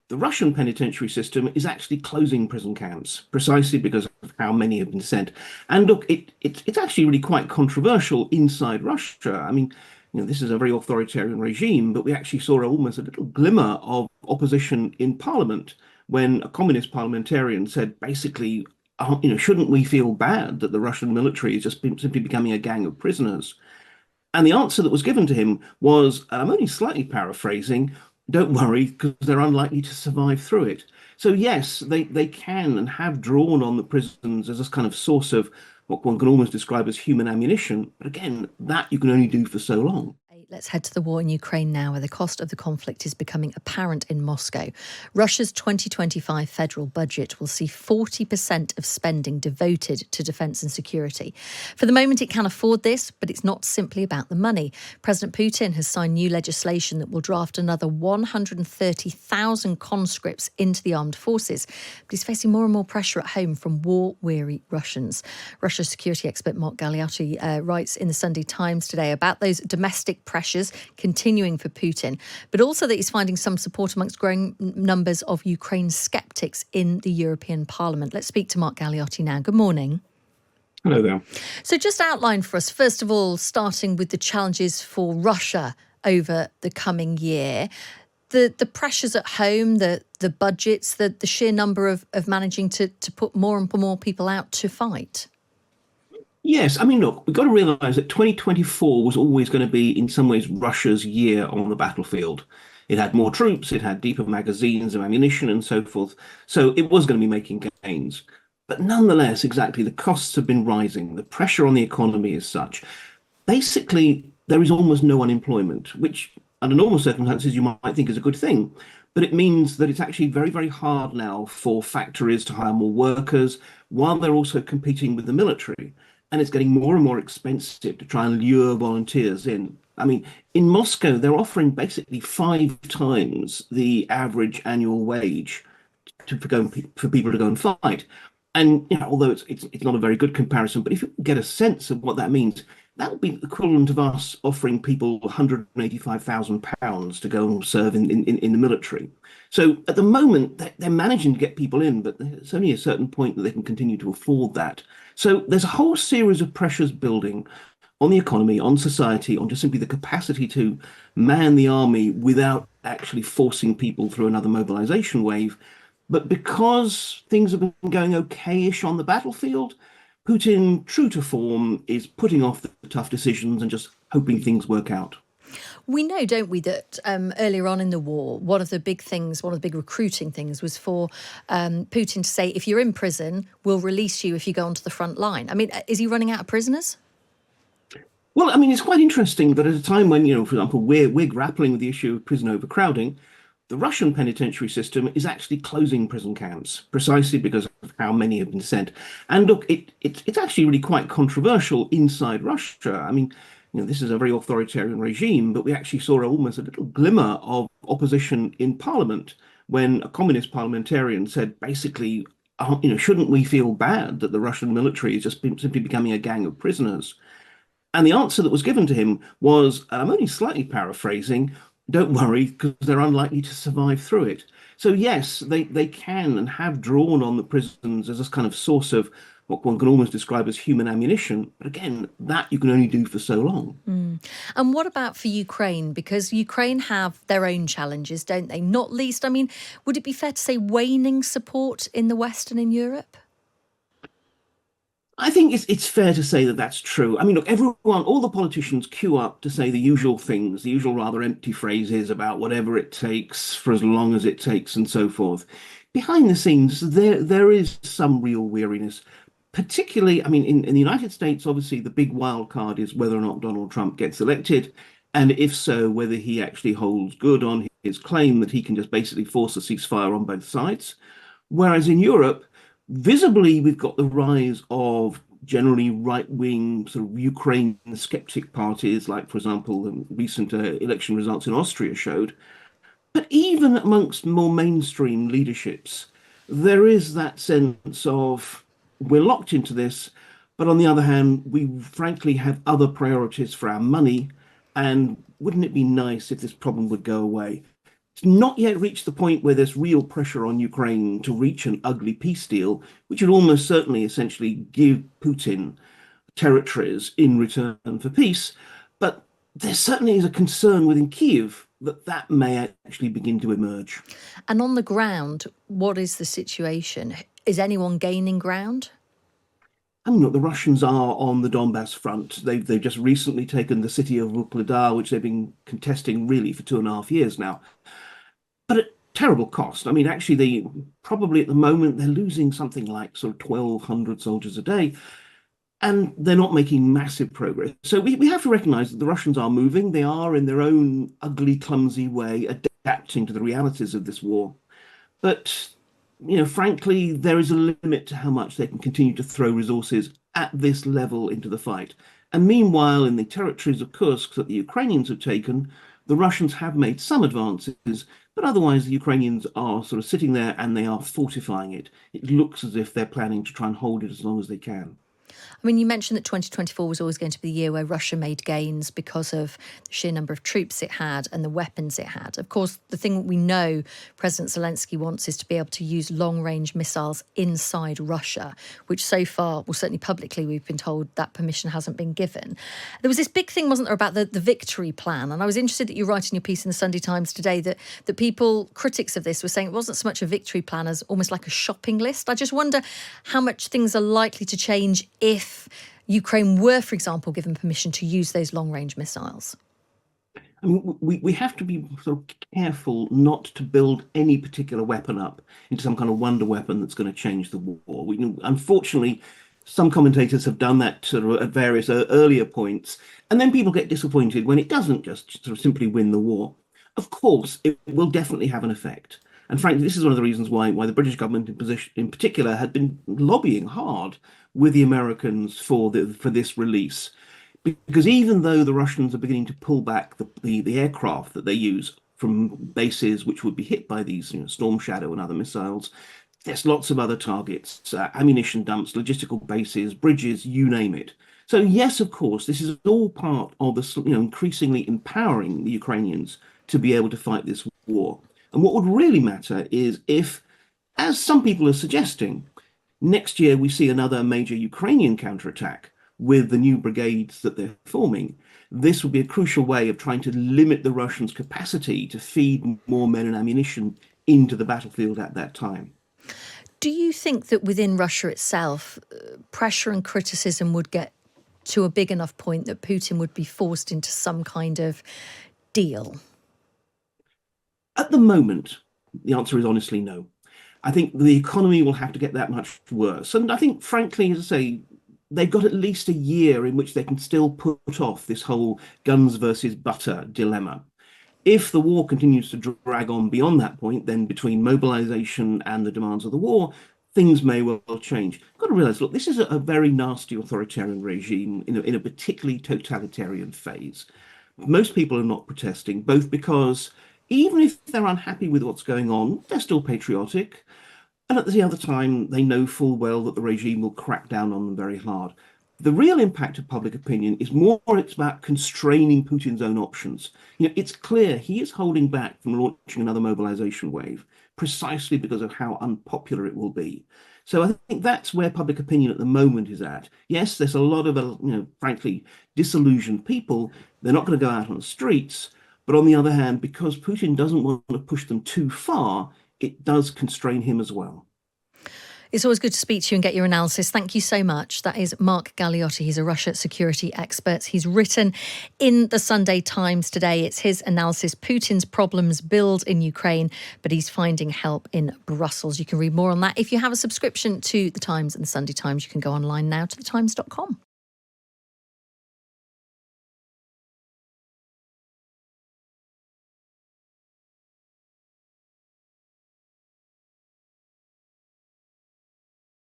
the Russian penitentiary system is actually closing prison camps precisely because of how many have been sent. And look, it's actually really quite controversial inside Russia. I mean, this is a very authoritarian regime, but we actually saw almost a little glimmer of opposition in parliament when a communist parliamentarian said basically, shouldn't we feel bad that the Russian military is just simply becoming a gang of prisoners? And the answer that was given to him was, and I'm only slightly paraphrasing, don't worry, because they're unlikely to survive through it. So yes, they can and have drawn on the prisons as a kind of source of what one can almost describe as human ammunition. But again, that you can only do for so long. Let's head to the war in Ukraine now, where the cost of the conflict is becoming apparent in Moscow. Russia's 2025 federal budget will see 40% of spending devoted to defence and security. For the moment, it can afford this, but it's not simply about the money. President Putin has signed new legislation that will draft another 130,000 conscripts into the armed forces. But he's facing more and more pressure at home from war-weary Russians. Russia's security expert Mark Galeotti writes in the Sunday Times today about those domestic pressures continuing for Putin, but also that he's finding some support amongst growing numbers of Ukraine skeptics in the European Parliament. Let's speak to Mark Galeotti now. Good morning. Hello there. So just outline for us, first of all, starting with the challenges for Russia over the coming year, the pressures at home, the budgets, the sheer number of managing to put more and more people out to fight. Yes, I mean, look, we've got to realize that 2024 was always going to be, in some ways, Russia's year on the battlefield. It had more troops, it had deeper magazines of ammunition and so forth. So it was going to be making gains. But nonetheless, exactly, the costs have been rising. The pressure on the economy is such. Basically, there is almost no unemployment, which under normal circumstances you might think is a good thing. But it means that it's actually very, very hard now for factories to hire more workers while they're also competing with the military. And it's getting more and more expensive to try and lure volunteers in. I mean, in Moscow, they're offering basically 5 times the average annual wage for people to go and fight. And although it's not a very good comparison, but if you get a sense of what that means, that would be the equivalent of us offering people £185,000 to go and serve in the military. So at the moment, they're managing to get people in, but there's only a certain point that they can continue to afford that. So there's a whole series of pressures building on the economy, on society, on just simply the capacity to man the army without actually forcing people through another mobilization wave. But because things have been going okay-ish on the battlefield, Putin, true to form, is putting off the tough decisions and just hoping things work out. We know, don't we, that earlier on in the war, one of the big recruiting things was for Putin to say, if you're in prison, we'll release you if you go onto the front line. I mean, is he running out of prisoners? Well, I mean, it's quite interesting that at a time when, for example, we're grappling with the issue of prison overcrowding, the Russian penitentiary system is actually closing prison camps precisely because of how many have been sent. And look, it's actually really quite controversial inside Russia. I mean, this is a very authoritarian regime, but we actually saw almost a little glimmer of opposition in parliament when a communist parliamentarian said basically, shouldn't we feel bad that the Russian military is just simply becoming a gang of prisoners? And the answer that was given to him was, and I'm only slightly paraphrasing, don't worry, because they're unlikely to survive through it. So yes, they can and have drawn on the prisons as a kind of source of what one can almost describe as human ammunition. But again, that you can only do for so long. And what about for Ukraine? Because Ukraine have their own challenges, don't they? Not least, I mean, would it be fair to say waning support in the West and in Europe? I think it's fair to say that that's true. I mean, look, all the politicians queue up to say the usual things, the usual rather empty phrases about whatever it takes for as long as it takes and so forth. Behind the scenes, there is some real weariness. Particularly, I mean, in the United States, obviously, the big wild card is whether or not Donald Trump gets elected. And if so, whether he actually holds good on his claim that he can just basically force a ceasefire on both sides. Whereas in Europe, visibly, we've got the rise of generally right-wing sort of Ukraine skeptic parties, like, for example, the recent election results in Austria showed. But even amongst more mainstream leaderships, there is that sense of we're locked into this, but on the other hand, we frankly have other priorities for our money. And wouldn't it be nice if this problem would go away? It's not yet reached the point where there's real pressure on Ukraine to reach an ugly peace deal, which would almost certainly essentially give Putin territories in return for peace. But there certainly is a concern within Kiev that that may actually begin to emerge. And on the ground, what is the situation? Is anyone gaining ground? I mean, look, the Russians are on the Donbass front. They've just recently taken the city of Vuhledar, which they've been contesting really for 2.5 years now, but at terrible cost. I mean, actually, they probably at the moment they're losing something like sort of 1,200 soldiers a day, and they're not making massive progress. So we have to recognize that the Russians are moving. They are, in their own ugly, clumsy way, adapting to the realities of this war. But, frankly, there is a limit to how much they can continue to throw resources at this level into the fight. And meanwhile, in the territories of Kursk that the Ukrainians have taken, the Russians have made some advances, but otherwise the Ukrainians are sort of sitting there and they are fortifying it. It looks as if they're planning to try and hold it as long as they can. I mean, you mentioned that 2024 was always going to be the year where Russia made gains because of the sheer number of troops it had and the weapons it had. Of course, the thing we know President Zelensky wants is to be able to use long-range missiles inside Russia, which so far, well, certainly publicly, we've been told that permission hasn't been given. There was this big thing, wasn't there, about the victory plan? And I was interested that you write in your piece in the Sunday Times today that people, critics of this, were saying it wasn't so much a victory plan as almost like a shopping list. I just wonder how much things are likely to change if Ukraine were, for example, given permission to use those long-range missiles. I mean, we have to be sort of careful not to build any particular weapon up into some kind of wonder weapon that's going to change the war. Unfortunately, some commentators have done that sort of at various earlier points, and then people get disappointed when it doesn't just sort of simply win the war. Of course, it will definitely have an effect. And frankly, this is one of the reasons why the British government in particular had been lobbying hard with the Americans for this release. Because even though the Russians are beginning to pull back the aircraft that they use from bases which would be hit by these Storm Shadow and other missiles, there's lots of other targets, ammunition dumps, logistical bases, bridges, you name it. So yes, of course, this is all part of the increasingly empowering the Ukrainians to be able to fight this war. And what would really matter is if, as some people are suggesting, next year we see another major Ukrainian counterattack with the new brigades that they're forming. This would be a crucial way of trying to limit the Russians' capacity to feed more men and ammunition into the battlefield at that time. Do you think that within Russia itself, pressure and criticism would get to a big enough point that Putin would be forced into some kind of deal? At the moment, the answer is honestly no. I think the economy will have to get that much worse. And I think, frankly, as I say, they've got at least a year in which they can still put off this whole guns versus butter dilemma. If the war continues to drag on beyond that point, then between mobilization and the demands of the war, things may well change. You've got to realize, look, this is a very nasty authoritarian regime in a particularly totalitarian phase. Most people are not protesting, both because even if they're unhappy with what's going on, they're still patriotic. And at the other time, they know full well that the regime will crack down on them very hard. The real impact of public opinion is more it's about constraining Putin's own options. It's clear he is holding back from launching another mobilization wave precisely because of how unpopular it will be. So I think that's where public opinion at the moment is at. Yes, there's a lot of, frankly, disillusioned people. They're not going to go out on the streets. But on the other hand, because Putin doesn't want to push them too far, it does constrain him as well. It's always good to speak to you and get your analysis. Thank you so much. That is Mark Galeotti. He's a Russia security expert. He's written in the Sunday Times today. It's his analysis. Putin's problems build in Ukraine, but he's finding help in Brussels. You can read more on that. If you have a subscription to the Times and the Sunday Times, you can go online now to thetimes.com.